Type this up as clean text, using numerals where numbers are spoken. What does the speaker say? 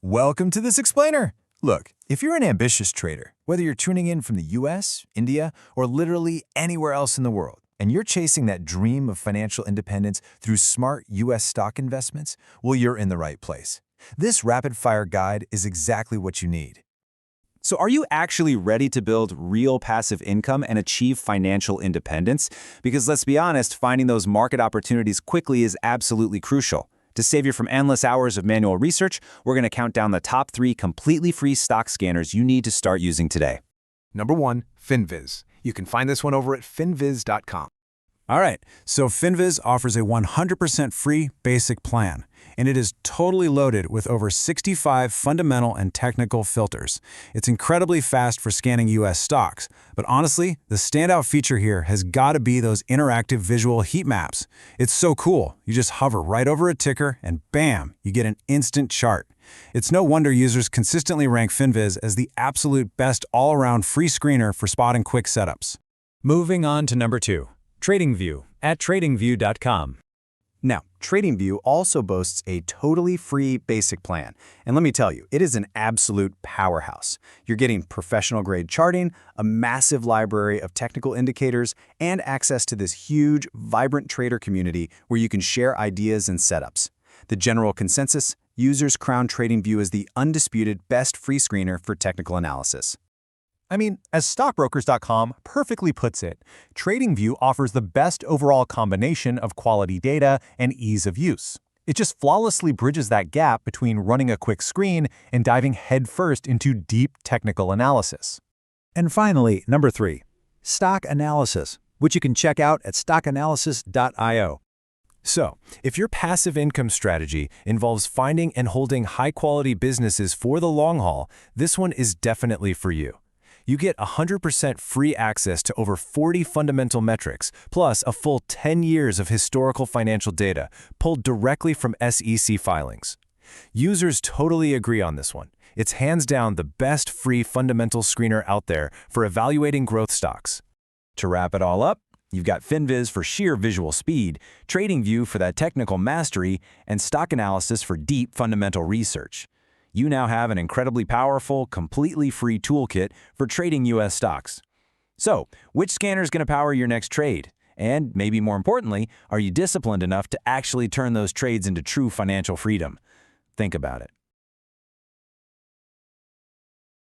Welcome to this explainer. Look, if you're an ambitious trader, whether you're tuning in from the US, India, or literally anywhere else in the world, and you're chasing that dream of financial independence through smart US stock investments, well, you're in the right place. This rapid-fire guide is exactly what you need. So are you actually ready to build real passive income and achieve financial independence? Because let's be honest, finding those market opportunities quickly is absolutely crucial. To save you from endless hours of manual research, we're going to count down the top 3 completely free stock scanners you need to start using today. Number 1, Finviz. You can find this one over at finviz.com. All right, so Finviz offers a 100% free basic plan, and it is totally loaded with over 65 fundamental and technical filters. It's incredibly fast for scanning US stocks, but honestly, the standout feature here has got to be those interactive visual heat maps. It's so cool. You just hover right over a ticker and bam, you get an instant chart. It's no wonder users consistently rank Finviz as the absolute best all-around free screener for spotting quick setups. Moving on to number 2. TradingView at TradingView.com. Now, TradingView also boasts a totally free basic plan. And let me tell you, it is an absolute powerhouse. You're getting professional-grade charting, a massive library of technical indicators, and access to this huge, vibrant trader community where you can share ideas and setups. The general consensus, users crown TradingView as the undisputed best free screener for technical analysis. I mean, as stockbrokers.com perfectly puts it, TradingView offers the best overall combination of quality data and ease of use. It just flawlessly bridges that gap between running a quick screen and diving headfirst into deep technical analysis. And finally, number 3, Stock Analysis, which you can check out at stockanalysis.io. So, if your passive income strategy involves finding and holding high-quality businesses for the long haul, this one is definitely for you. You get 100% free access to over 40 fundamental metrics, plus a full 10 years of historical financial data pulled directly from SEC filings. Users totally agree on this one. It's hands down the best free fundamental screener out there for evaluating growth stocks. To wrap it all up, you've got Finviz for sheer visual speed, TradingView for that technical mastery, and Stock Analysis for deep fundamental research. You now have an incredibly powerful, completely free toolkit for trading US stocks. So, which scanner is going to power your next trade? And maybe more importantly, are you disciplined enough to actually turn those trades into true financial freedom? Think about it.